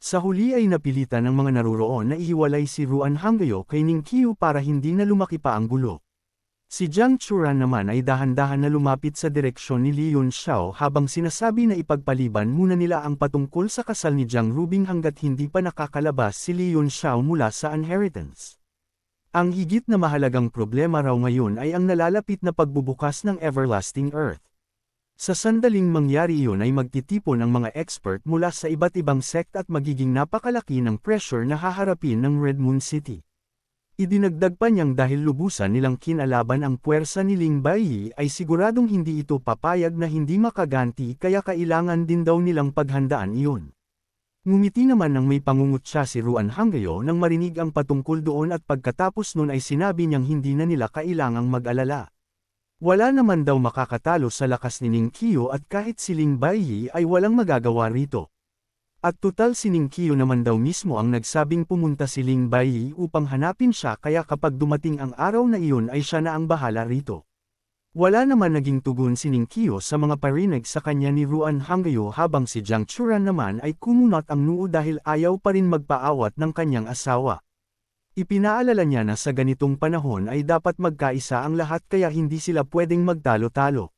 Sa huli ay napilitan ng mga naruroon na ihiwalay si Ruan Hangyo kay Ning Qiu para hindi na lumaki pa ang gulo. Si Jiang Churan naman ay dahan-dahan na lumapit sa direksyon ni Li Yunxiao habang sinasabi na ipagpaliban muna nila ang patungkol sa kasal ni Jiang Rubing hanggat hindi pa nakakalabas si Li Yunxiao mula sa inheritance. Ang higit na mahalagang problema raw ngayon ay ang nalalapit na pagbubukas ng Everlasting Earth. Sa sandaling mangyari iyon ay magtitipon ang mga expert mula sa iba't ibang sect at magiging napakalaki ng pressure na haharapin ng Red Moon City. Idinagdag pa niyang dahil lubusan nilang kinalaban ang puwersa ni Ling Baiyi ay siguradong hindi ito papayag na hindi makaganti kaya kailangan din daw nilang paghandaan iyon. Ngumiti naman ng may pangungutya si Ruan Hangyo nang marinig ang patungkol doon at pagkatapos nun ay sinabi niyang hindi na nila kailangang mag-alala. Wala naman daw makakatalo sa lakas ni Ning Qiu at kahit si Ling Baiyi ay walang magagawa rito. At tutal si Ning Qiu naman daw mismo ang nagsabing pumunta si Ling Baiyi upang hanapin siya kaya kapag dumating ang araw na iyon ay siya na ang bahala rito. Wala naman naging tugon si Ning Qiu sa mga parinig sa kanya ni Ruan Hangyo habang si Jiang Churan naman ay kumunot ang noo dahil ayaw pa rin magpaawat ng kanyang asawa. Ipinaalala niya na sa ganitong panahon ay dapat magkaisa ang lahat kaya hindi sila pwedeng magtalo-talo.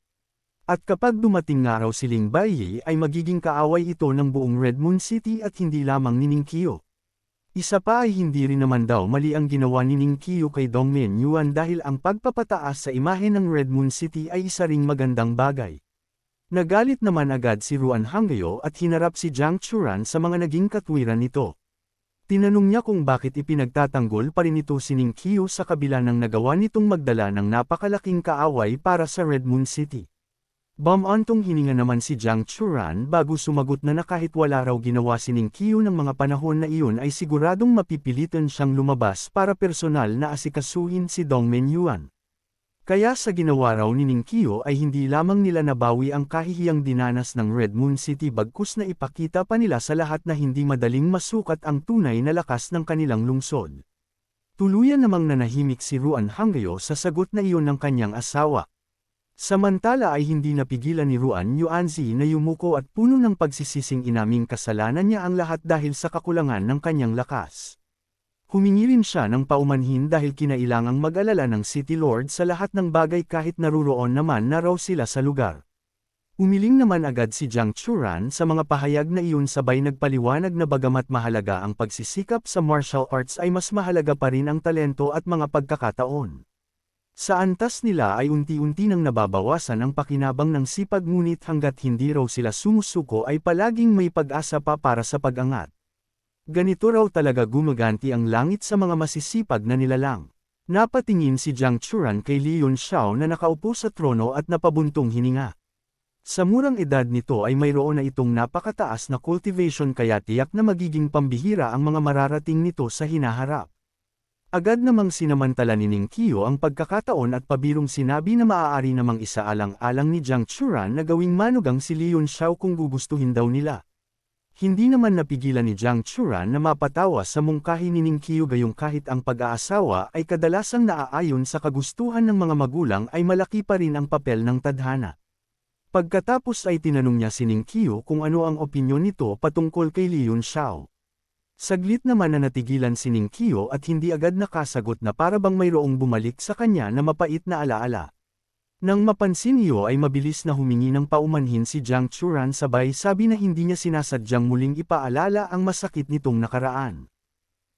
At kapag dumating nga raw si Ling Baiyi ay magiging kaaway ito ng buong Red Moon City at hindi lamang ni Ning Qiu. Isa pa ay hindi rin naman daw mali ang ginawa ni Ning Qiu kay Dongmen Yuan dahil ang pagpapataas sa imahe ng Red Moon City ay isa ring magandang bagay. Nagalit naman agad si Ruan Hangyo at hinarap si Jiang Churan sa mga naging katwiran nito. Tinanong niya kung bakit ipinagtatanggol pa rin ito si Ning Qiu sa kabila ng nagawa nitong magdala ng napakalaking kaaway para sa Red Moon City. Bumantong hininga naman si Jiang Churan bago sumagot na kahit wala raw ginawa si Ning Qiu ng mga panahon na iyon ay siguradong mapipilitan siyang lumabas para personal na asikasuhin si Dongmen Yuan. Kaya sa ginawa raw ni Ning Qiu ay hindi lamang nila nabawi ang kahihiyang dinanas ng Red Moon City bagkus na ipakita pa nila sa lahat na hindi madaling masukat ang tunay na lakas ng kanilang lungsod. Tuluyan namang nanahimik si Ruan Hangyo sa sagot na iyon ng kanyang asawa. Samantala ay hindi napigilan ni Ruan Yuanzi na yumuko at puno ng pagsisising inaming kasalanan niya ang lahat dahil sa kakulangan ng kanyang lakas. Humingi rin siya ng paumanhin dahil kinailangang mag-alala ng City Lord sa lahat ng bagay kahit naruroon naman na raw sila sa lugar. Umiling naman agad si Jiang Churan sa mga pahayag na iyon sabay nagpaliwanag na bagamat mahalaga ang pagsisikap sa martial arts ay mas mahalaga pa rin ang talento at mga pagkakataon. Sa antas nila ay unti-unti nang nababawasan ang pakinabang ng sipag ngunit hanggat hindi raw sila sumusuko ay palaging may pag-asa pa para sa pag-angat. Ganito raw talaga gumaganti ang langit sa mga masisipag na nilalang. Napatingin si Jiang Churan kay Li Yunxiao na nakaupo sa trono at napabuntong hininga. Sa murang edad nito ay mayroon na itong napakataas na cultivation kaya tiyak na magiging pambihira ang mga mararating nito sa hinaharap. Agad namang sinamantala ni Ning Qiu ang pagkakataon at pabirong sinabi na maaari namang isaalang-alang ni Jiang Churan na gawing manugang si Li Yunxiao kung gugustuhin daw nila. Hindi naman napigilan ni Jiang Churan na mapatawa sa mungkahi ni Ning Qiu gayong kahit ang pag-aasawa ay kadalasang naaayon sa kagustuhan ng mga magulang ay malaki pa rin ang papel ng tadhana. Pagkatapos ay tinanong niya si Ning Qiu kung ano ang opinyon nito patungkol kay Li Yunxiao. Saglit naman na natigilan si Ning Qiu at hindi agad nakasagot na para bang mayroong bumalik sa kanya na mapait na alaala. Nang mapansin iyo ay mabilis na humingi ng paumanhin si Jiang Churan sabay sabi na hindi niya sinasadyang muling ipaalala ang masakit nitong nakaraan.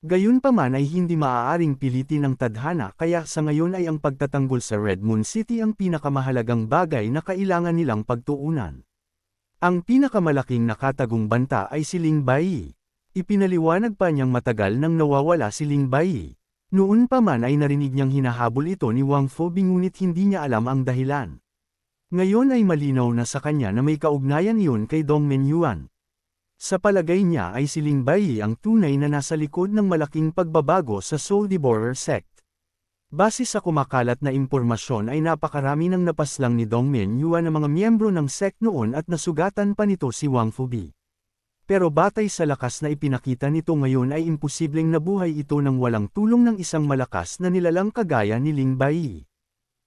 Gayunpaman ay hindi maaaring pilitin ng tadhana kaya sa ngayon ay ang pagtatanggol sa Red Moon City ang pinakamahalagang bagay na kailangan nilang pagtuunan. Ang pinakamalaking nakatagong banta ay si Ling Baiyi. Ipinaliwanag pa niyang matagal nang nawawala si Ling Baiyi. Noon pa man ay narinig niyang hinahabol ito ni Wang Fo ngunit hindi niya alam ang dahilan. Ngayon ay malinaw na sa kanya na may kaugnayan iyon kay Dongmen Yuan. Sa palagay niya ay si Ling Baiyi ang tunay na nasa likod ng malaking pagbabago sa Soul Devourer sect. Base sa kumakalat na impormasyon ay napakarami ng napaslang ni Dongmen Yuan na mga miyembro ng sect noon at nasugatan pa nito si Wang Fo. Pero batay sa lakas na ipinakita nito ngayon ay imposibleng nabuhay ito nang walang tulong ng isang malakas na nilalang kagaya ni Ling Baiyi.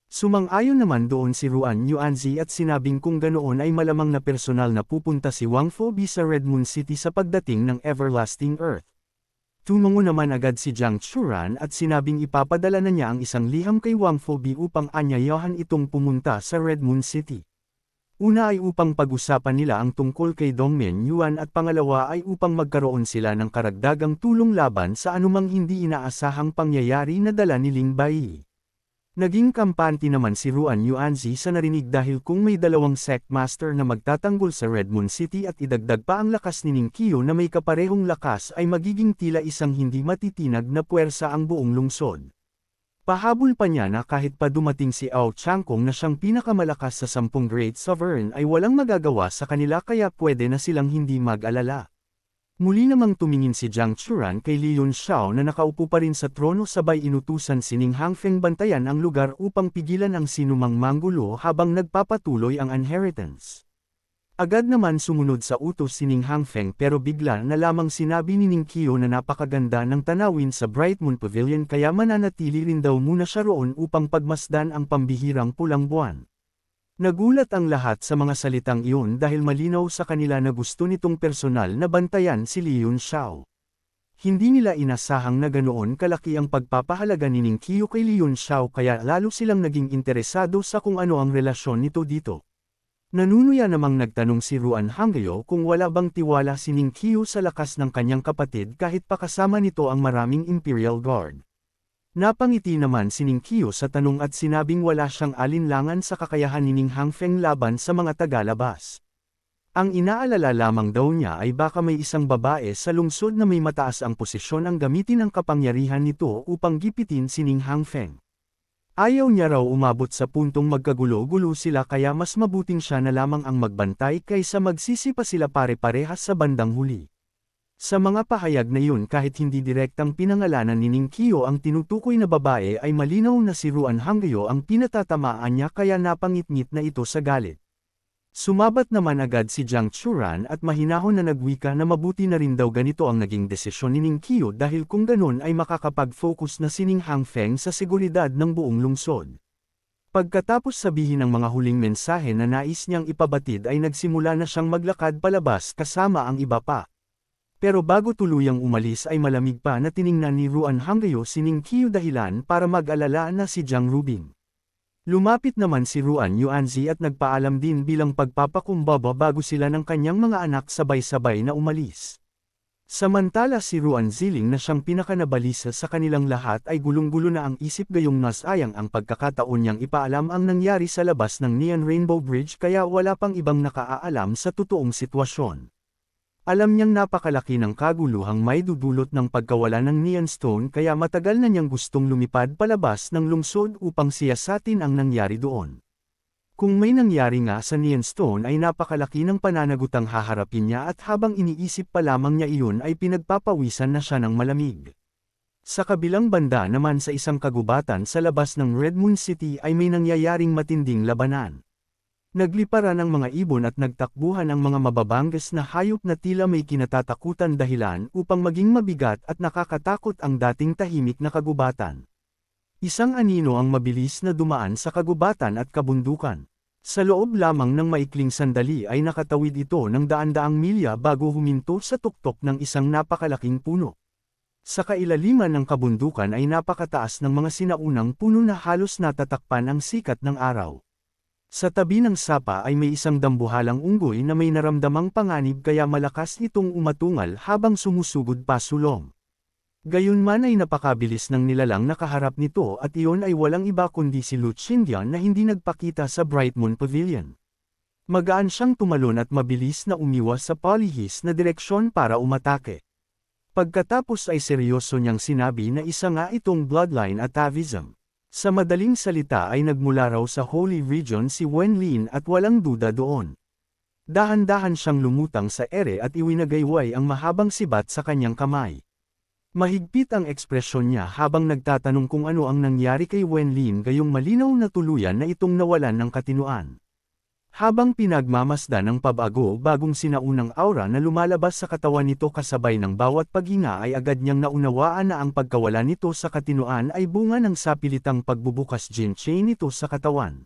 Sumang-ayon naman doon si Ruan Yuanzi at sinabing kung ganoon ay malamang na personal na pupunta si Wang Fobi sa Red Moon City sa pagdating ng Everlasting Earth. Tumungo naman agad si Jiang Churan at sinabing ipapadala na niya ang isang liham kay Wang Fobi upang anyayahan itong pumunta sa Red Moon City. Una ay upang pag-usapan nila ang tungkol kay Dongmen Yuan at pangalawa ay upang magkaroon sila ng karagdagang tulong laban sa anumang hindi inaasahang pangyayari na dala ni Ling Bai. Naging kampante naman si Ruan Yuanzi sa narinig dahil kung may dalawang sect master na magtatanggol sa Red Moon City at idagdag pa ang lakas ni Ning Qiu na may kaparehong lakas ay magiging tila isang hindi matitinag na puwersa ang buong lungsod. Pahabol pa niya na kahit pa dumating si Ao Changkong na siyang pinakamalakas sa 10 Great Sovereign ay walang magagawa sa kanila kaya pwede na silang hindi mag-alala. Muli namang tumingin si Jiang Churan kay Li Yunxiao na nakaupo pa rin sa trono sabay inutusan si Ning Hangfeng bantayan ang lugar upang pigilan ang sinumang manggulo habang nagpapatuloy ang inheritance. Agad naman sumunod sa utos si Ning Hangfeng pero bigla na lamang sinabi ni Ning Qiu na napakaganda ng tanawin sa Bright Moon Pavilion kaya mananatili rin daw muna siya roon upang pagmasdan ang pambihirang pulang buwan. Nagulat ang lahat sa mga salitang iyon dahil malinaw sa kanila na gusto nitong personal na bantayan si Li Yunxiao. Hindi nila inasahang na ganoon kalaki ang pagpapahalaga ni Ning Qiu kay Li Yunxiao kaya lalo silang naging interesado sa kung ano ang relasyon nito dito. Nanunuya namang nagtanong si Ruan Hangyo kung wala bang tiwala si Ning Qiu sa lakas ng kanyang kapatid kahit pa kasama nito ang maraming Imperial Guard. Napangiti naman si Ning Qiu sa tanong at sinabing wala siyang alinlangan sa kakayahan ni Ning Hangfeng laban sa mga tagalabas. Ang inaalala lamang daw niya ay baka may isang babae sa lungsod na may mataas ang posisyon ang gamitin ang kapangyarihan nito upang gipitin si Ning Hangfeng. Ayaw niya raw umabot sa puntong magkagulo-gulo sila kaya mas mabuting siya na lamang ang magbantay kaysa magsisipa sila pare-parehas sa bandang huli. Sa mga pahayag na yun kahit hindi direktang pinangalanan ni Ning Qiu ang tinutukoy na babae ay malinaw na si Ruan Hangyo ang pinatatamaan niya kaya napangitngit na ito sa galit. Sumabat naman agad si Jiang Churan at mahinahon na nagwika na mabuti na rin daw ganito ang naging desisyon ni Ning Qiu dahil kung ganun ay makakapag-focus na si Ning Hangfeng sa seguridad ng buong lungsod. Pagkatapos sabihin ang mga huling mensahe na nais niyang ipabatid ay nagsimula na siyang maglakad palabas kasama ang iba pa. Pero bago tuluyang umalis ay malamig pa na tiningnan ni Ruan Hangyo si Ning Qiu dahilan para mag-alala na si Jiang Rubing. Lumapit naman si Ruan Yuanzi at nagpaalam din bilang pagpapakumbaba bago sila ng kanyang mga anak sabay-sabay na umalis. Samantala si Ruan Ziling na siyang pinakanabalisa sa kanilang lahat ay gulong-gulo na ang isip gayong nasayang ang pagkakataon niyang ipaalam ang nangyari sa labas ng Neon Rainbow Bridge kaya wala pang ibang nakaalam sa totoong sitwasyon. Alam niyang napakalaki ng kaguluhang may dudulot ng pagkawala ng Neon Stone kaya matagal na niyang gustong lumipad palabas ng lungsod upang siyasatin ang nangyari doon. Kung may nangyari nga sa Neon Stone ay napakalaki ng pananagutang haharapin niya at habang iniisip pa lamang niya iyon ay pinagpapawisan na siya ng malamig. Sa kabilang banda naman sa isang kagubatan sa labas ng Red Moon City ay may nangyayaring matinding labanan. Nagliparan ang mga ibon at nagtakbuhan ang mga mababangges na hayop na tila may kinatatakutan dahilan upang maging mabigat at nakakatakot ang dating tahimik na kagubatan. Isang anino ang mabilis na dumaan sa kagubatan at kabundukan. Sa loob lamang ng maikling sandali ay nakatawid ito ng daan-daang milya bago huminto sa tuktok ng isang napakalaking puno. Sa kailaliman ng kabundukan ay napakataas ng mga sinaunang puno na halos natatakpan ang sikat ng araw. Sa tabi ng sapa ay may isang dambuhalang unggoy na may naramdamang panganib kaya malakas itong umatungal habang sumusugod pa sulong. Gayunman ay napakabilis ng nilalang nakaharap nito at iyon ay walang iba kundi si Lu Xindian na hindi nagpakita sa Bright Moon Pavilion. Magaan siyang tumalon at mabilis na umiwas sa palihis na direksyon para umatake. Pagkatapos ay seryoso niyang sinabi na isa nga itong bloodline atavism. Sa madaling salita ay nagmula raw sa Holy Region si Wen Lin at walang duda doon. Dahan-dahan siyang lumutang sa ere at iwinagayway ang mahabang sibat sa kanyang kamay. Mahigpit ang ekspresyon niya habang nagtatanong kung ano ang nangyari kay Wen Lin gayong malinaw na tuluyan na itong nawalan ng katinuan. Habang pinagmamasdan ng pabago-bagong sinaunang aura na lumalabas sa katawan nito kasabay ng bawat paghinga ay agad niyang naunawaan na ang pagkawala nito sa katinoan ay bunga ng sapilitang pagbubukas gene chain nito sa katawan.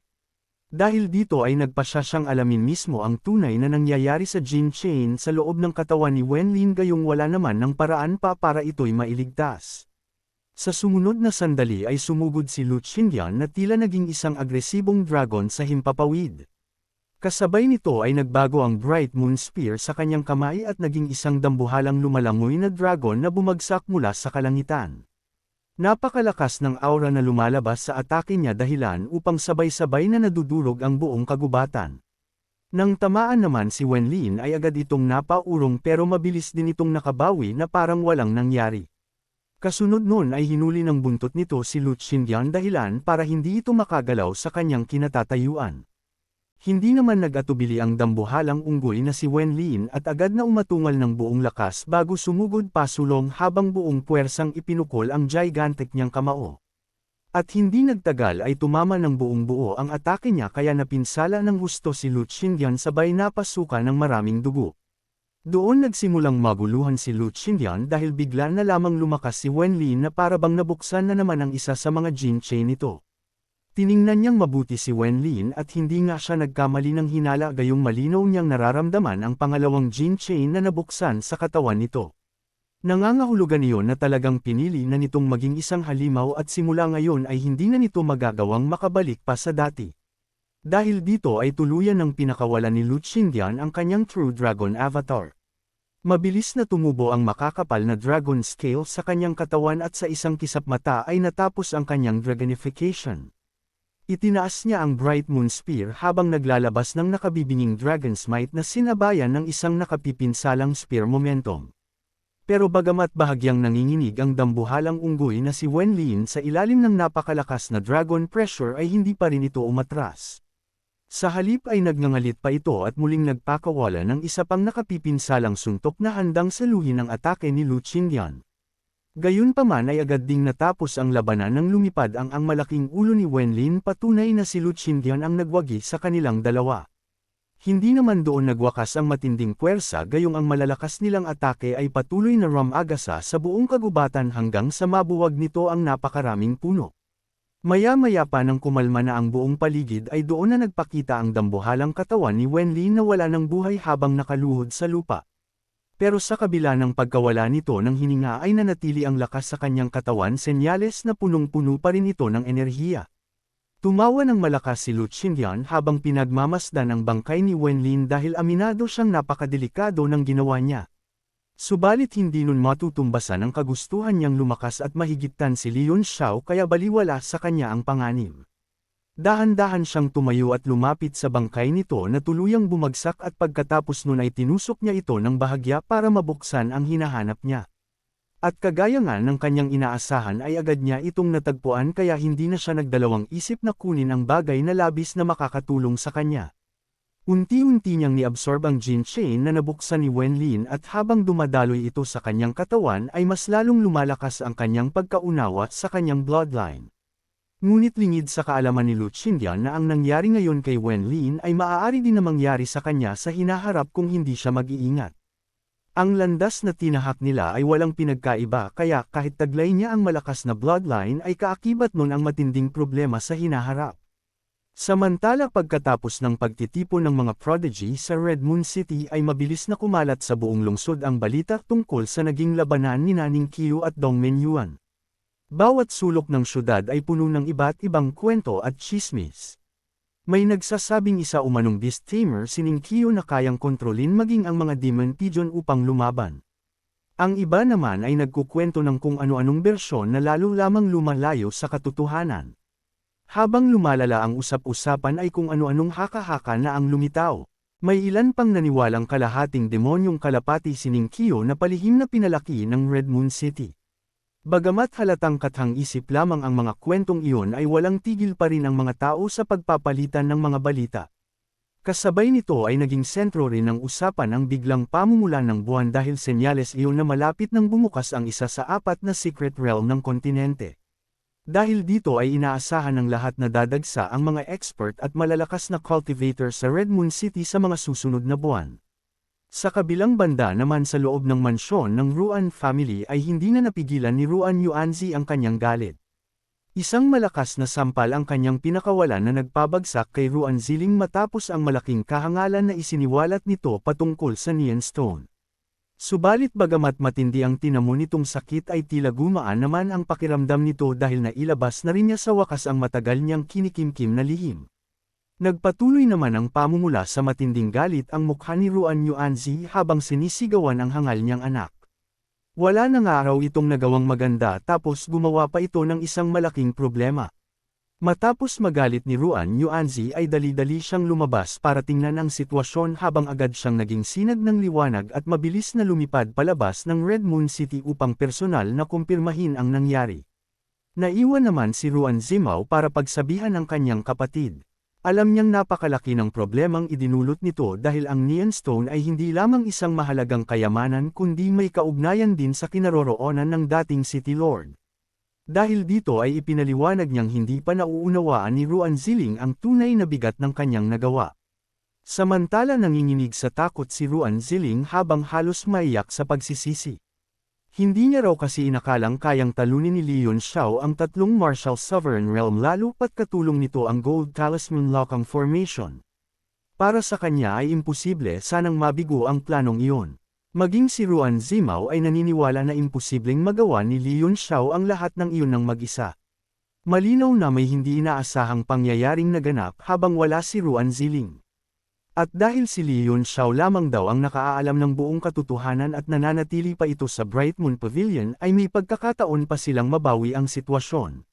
Dahil dito ay nagpasya siyang alamin mismo ang tunay na nangyayari sa gene chain sa loob ng katawan ni Wenlin gayong wala naman ng paraan pa para ito'y mailigtas. Sa sumunod na sandali ay sumugod si Lu Xindian na tila naging isang agresibong dragon sa himpapawid. Kasabay nito ay nagbago ang Bright Moon Spear sa kanyang kamay at naging isang dambuhalang lumalangoy na dragon na bumagsak mula sa kalangitan. Napakalakas ng aura na lumalabas sa atake niya dahilan upang sabay-sabay na nadudurog ang buong kagubatan. Nang tamaan naman si Wenlin ay agad itong napaurong pero mabilis din itong nakabawi na parang walang nangyari. Kasunod nun ay hinuli ng buntot nito si Lu Xindian dahilan para hindi ito makagalaw sa kanyang kinatatayuan. Hindi naman nag-atubili ang dambuhalang unggoy na si Wenlin at agad na umatungal ng buong lakas bago sumugod pasulong habang buong puwersang ipinukol ang gigantic niyang kamao. At hindi nagtagal ay tumama ng buong buo ang atake niya kaya napinsala ng husto si Lu Xindian sabay napasukan ng maraming dugo. Doon nagsimulang maguluhan si Lu Xindian dahil bigla na lamang lumakas si Wenlin na parabang nabuksan na naman ang isa sa mga gene chain nito. Tiningnan niyang mabuti si Wenlin at hindi nga siya nagkamali ng hinala gayong malinaw niyang nararamdaman ang pangalawang gene chain na nabuksan sa katawan nito. Nangangahulugan iyon na talagang pinili na nitong maging isang halimaw at simula ngayon ay hindi na nito magagawang makabalik pa sa dati. Dahil dito ay tuluyan ng pinakawalan ni Lu Xindian ang kanyang True Dragon Avatar. Mabilis na tumubo ang makakapal na dragon scale sa kanyang katawan at sa isang kisap mata ay natapos ang kanyang dragonification. Itinaas niya ang Bright Moon Spear habang naglalabas ng nakabibinging Dragon Smite na sinabayan ng isang nakapipinsalang spear momentum. Pero bagamat bahagyang nanginginig ang dambuhalang unggoy na si Wenlin sa ilalim ng napakalakas na dragon pressure ay hindi pa rin ito umatras. Sa halip ay nagngangalit pa ito at muling nagpakawala ng isa pang nakapipinsalang suntok na handang saluhin ang atake ni Lu Xindian. Gayunpaman ay agad ding natapos ang labanan nang lumipad ang malaking ulo ni Wenlin patunay na si Lu Xindian ang nagwagi sa kanilang dalawa. Hindi naman doon nagwakas ang matinding puwersa gayong ang malalakas nilang atake ay patuloy na rumagasa sa buong kagubatan hanggang sa mabuwag nito ang napakaraming puno. Maya-maya pa nang kumalma na ang buong paligid ay doon na nagpakita ang dambuhalang katawan ni Wenlin na wala ng buhay habang nakaluhod sa lupa. Pero sa kabila ng pagkawala nito ng hininga ay nanatili ang lakas sa kanyang katawan senyales na punong-puno pa rin ito ng enerhiya. Tumawa ng malakas si Lu Xindian habang pinagmamasdan ang bangkay ni Wenlin dahil aminado siyang napakadelikado ng ginawa niya. Subalit hindi nun matutumbasan ang kagustuhan niyang lumakas at mahigittan si Leon Xiao kaya baliwala sa kanya ang panganib. Dahan-dahan siyang tumayo at lumapit sa bangkay nito na tuluyang bumagsak at pagkatapos nun ay tinusok niya ito ng bahagya para mabuksan ang hinahanap niya. At kagaya nga ng kanyang inaasahan ay agad niya itong natagpuan kaya hindi na siya nagdalawang isip na kunin ang bagay na labis na makakatulong sa kanya. Unti-unti niyang ni-absorb ang gene chain na nabuksan ni Wenlin at habang dumadaloy ito sa kanyang katawan ay mas lalong lumalakas ang kanyang pagkaunawa sa kanyang bloodline. Ngunit lingid sa kaalaman ni Lu Xindian na ang nangyari ngayon kay Wenlin ay maaari din na mangyari sa kanya sa hinaharap kung hindi siya mag-iingat. Ang landas na tinahak nila ay walang pinagkaiba kaya kahit taglay niya ang malakas na bloodline ay kaakibat nun ang matinding problema sa hinaharap. Samantala pagkatapos ng pagtitipon ng mga prodigy sa Red Moon City ay mabilis na kumalat sa buong lungsod ang balita tungkol sa naging labanan ni Naning Qiu at Dongmen Yuan. Bawat sulok ng syudad ay puno ng iba't ibang kwento at tsismis. May nagsasabing isa umanong beast tamer si Ning Qiu na kayang kontrolin maging ang mga demon pigeon upang lumaban. Ang iba naman ay nagkukwento ng kung ano-anong bersyon na lalo lamang lumalayo sa katotohanan. Habang lumalala ang usap-usapan ay kung ano-anong haka-haka na ang lumitaw. May ilan pang naniwalang kalahating demonyong kalapati si Ning Qiu na palihim na pinalaki ng Red Moon City. Bagamat halatang kathang-isip lamang ang mga kwentong iyon ay walang tigil pa rin ang mga tao sa pagpapalitan ng mga balita. Kasabay nito ay naging sentro rin ng usapan ang biglang pamumulan ng buwan dahil senyales iyon na malapit nang bumukas ang isa sa 4 na secret realm ng kontinente. Dahil dito ay inaasahan ng lahat na dadagsa ang mga expert at malalakas na cultivator sa Red Moon City sa mga susunod na buwan. Sa kabilang banda naman sa loob ng mansyon ng Ruan family ay hindi na napigilan ni Ruan Yuanzi ang kanyang galit. Isang malakas na sampal ang kanyang pinakawalan na nagpabagsak kay Ruan Ziling matapos ang malaking kahangalan na isiniwalat nito patungkol sa Nian Stone. Subalit bagamat matindi ang tinamo nitong sakit ay tila gumaan naman ang pakiramdam nito dahil nailabas na rin niya sa wakas ang matagal niyang kinikimkim na lihim. Nagpatuloy naman ang pamumula sa matinding galit ang mukha ni Ruan Yuanzi habang sinisigawan ang hangal niyang anak. Wala na nga raw itong nagawang maganda tapos gumawa pa ito ng isang malaking problema. Matapos magalit ni Ruan Yuanzi ay dali-dali siyang lumabas para tingnan ang sitwasyon habang agad siyang naging sinag ng liwanag at mabilis na lumipad palabas ng Red Moon City upang personal na kumpirmahin ang nangyari. Naiwan naman si Ruan Zimao para pagsabihan ang kanyang kapatid. Alam niyang napakalaki ng problemang idinulot nito dahil ang Nian Stone ay hindi lamang isang mahalagang kayamanan kundi may kaugnayan din sa kinaroroonan ng dating City Lord. Dahil dito ay ipinaliwanag niyang hindi pa nauunawaan ni Ruan Ziling ang tunay na bigat ng kanyang nagawa. Samantala nanginginig sa takot si Ruan Ziling habang halos maiyak sa pagsisisi. Hindi niya raw kasi inakalang kayang talunin ni Leon Xiao ang tatlong Martial Sovereign Realm lalo pat katulong nito ang Gold Talisman Lokang Formation. Para sa kanya ay imposible sanang mabigo ang planong iyon. Maging si Ruan Zimao ay naniniwala na imposibleng magawa ni Leon Xiao ang lahat ng iyon ng mag-isa. Malinaw na may hindi inaasahang pangyayaring naganap habang wala si Ruan Ziling. At dahil si Leon Xiao lamang daw ang nakaalam ng buong katotohanan at nananatili pa ito sa Bright Moon Pavilion ay may pagkakataon pa silang mabawi ang sitwasyon.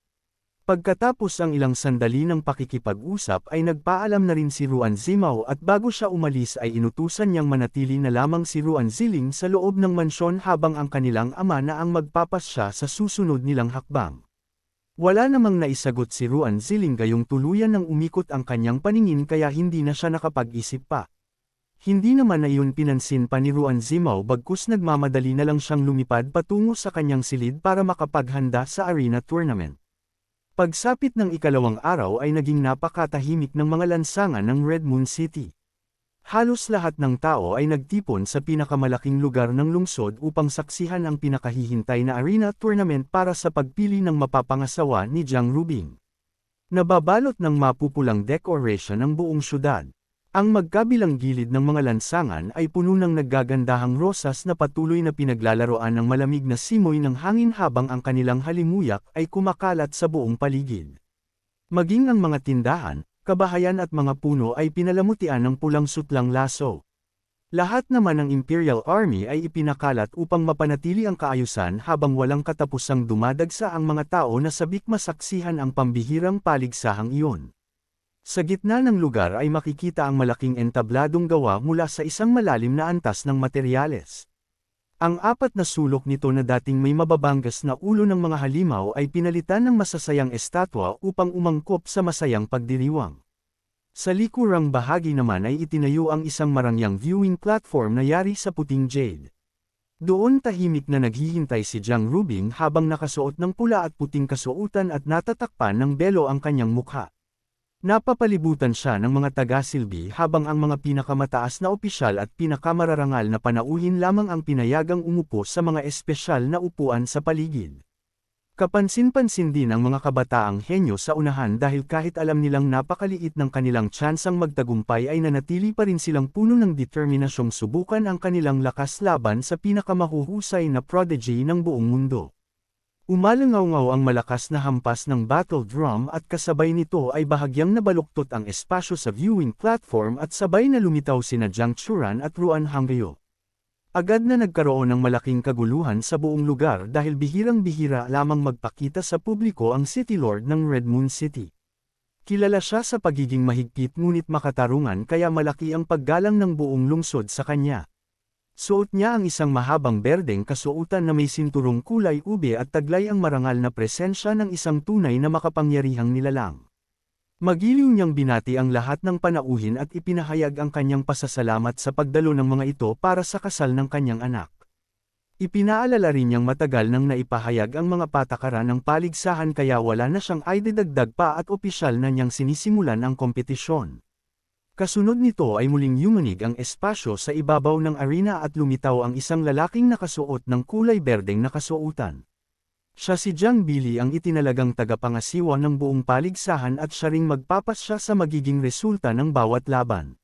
Pagkatapos ang ilang sandali ng pakikipag-usap ay nagpaalam na rin si Ruan Zimao at bago siya umalis ay inutusan niyang manatili na lamang si Ruan Ziling sa loob ng mansyon habang ang kanilang ama na ang magpapasya sa susunod nilang hakbang. Wala namang naisagot si Ruan Ziling gayong tuluyan nang umikot ang kanyang paningin kaya hindi na siya nakapag-isip pa. Hindi naman na iyon pinansin pa ni Ruan Zimao bagkus nagmamadali na lang siyang lumipad patungo sa kanyang silid para makapaghanda sa arena tournament. Pagsapit ng ikalawang araw ay naging napakatahimik ng mga lansangan ng Red Moon City. Halos lahat ng tao ay nagtipon sa pinakamalaking lugar ng lungsod upang saksihan ang pinakahihintay na arena tournament para sa pagpili ng mapapangasawa ni Jiang Rubing. Nababalot ng mapupulang decoration ang buong syudad. Ang magkabilang gilid ng mga lansangan ay puno ng naggagandahang rosas na patuloy na pinaglalaroan ng malamig na simoy ng hangin habang ang kanilang halimuyak ay kumakalat sa buong paligid. Maging ang mga tindahan, kabahayan at mga puno ay pinalamutian ng pulang sutlang laso. Lahat naman ng Imperial Army ay ipinakalat upang mapanatili ang kaayusan habang walang katapusang dumadagsa ang mga tao na sabik masaksihan ang pambihirang paligsahang iyon. Sa gitna ng lugar ay makikita ang malaking entabladong gawa mula sa isang malalim na antas ng materyales. Ang apat na sulok nito na dating may mababanggas na ulo ng mga halimaw ay pinalitan ng masasayang estatwa upang umangkop sa masayang pagdiriwang. Sa likurang bahagi naman ay itinayo ang isang marangyang viewing platform na yari sa puting jade. Doon tahimik na naghihintay si Jiang Rubing habang nakasuot ng pula at puting kasuotan at natatakpan ng belo ang kanyang mukha. Napapalibutan siya ng mga taga-silbi habang ang mga pinakamataas na opisyal at pinakamararangal na panauhin lamang ang pinayagang umupo sa mga espesyal na upuan sa paligid. Kapansin-pansin din ang mga kabataang henyo sa unahan dahil kahit alam nilang napakaliit ng kanilang tsansang magtagumpay ay nanatili pa rin silang puno ng determinasyong subukan ang kanilang lakas laban sa pinakamahuhusay na prodigy ng buong mundo. Umalangaw-ngaw ang malakas na hampas ng battle drum at kasabay nito ay bahagyang nabaluktot ang espasyo sa viewing platform at sabay na lumitaw sina Jiang Churan at Ruan Hangyo. Agad na nagkaroon ng malaking kaguluhan sa buong lugar dahil bihirang-bihira lamang magpakita sa publiko ang City Lord ng Red Moon City. Kilala siya sa pagiging mahigpit ngunit makatarungan kaya malaki ang paggalang ng buong lungsod sa kanya. Suot niya ang isang mahabang berdeng kasuotan na may sinturong kulay ube at taglay ang marangal na presensya ng isang tunay na makapangyarihang nilalang. Magiliw niyang binati ang lahat ng panauhin at ipinahayag ang kanyang pasasalamat sa pagdalo ng mga ito para sa kasal ng kanyang anak. Ipinaalala rin niyang matagal nang naipahayag ang mga patakaran ng paligsahan kaya wala na siyang idedagdag pa at opisyal na niyang sinisimulan ang kompetisyon. Kasunod nito ay muling yumanig ang espasyo sa ibabaw ng arena at lumitaw ang isang lalaking nakasuot ng kulay berdeng nakasuotan. Siya si Jiang Billy ang itinalagang tagapangasiwa ng buong paligsahan at siya ring magpapasya sa magiging resulta ng bawat laban.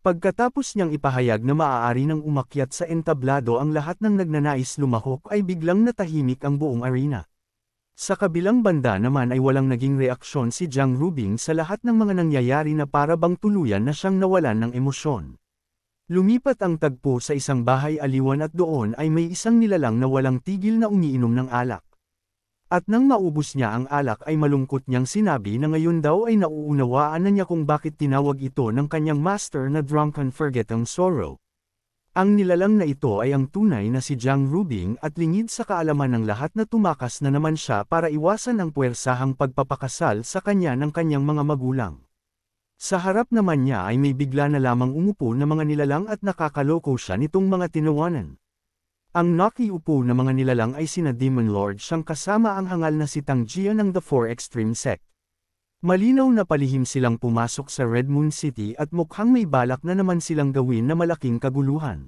Pagkatapos niyang ipahayag na maaari nang umakyat sa entablado ang lahat ng nagnanais lumahok ay biglang natahimik ang buong arena. Sa kabilang banda naman ay walang naging reaksyon si Jiang Rubing sa lahat ng mga nangyayari na para bang tuluyan na siyang nawalan ng emosyon. Lumipat ang tagpo sa isang bahay aliwan at doon ay may isang nilalang na walang tigil na umiinom ng alak. At nang maubos niya ang alak ay malungkot niyang sinabi na ngayon daw ay nauunawaan na niya kung bakit tinawag ito ng kanyang master na drunken forgetting sorrow. Ang nilalang na ito ay ang tunay na si Jiang Rubing at lingid sa kaalaman ng lahat na tumakas na naman siya para iwasan ang puwersahang pagpapakasal sa kanya ng kanyang mga magulang. Sa harap naman niya ay may bigla na lamang umupo na mga nilalang at nakakaloko siya nitong mga tinawanan. Ang nakiupo na mga nilalang ay sina Demon Lord siyang kasama ang hangal na si Tang Jia ng The Four Extreme Sect. Malinaw na palihim silang pumasok sa Red Moon City at mukhang may balak na naman silang gawin na malaking kaguluhan.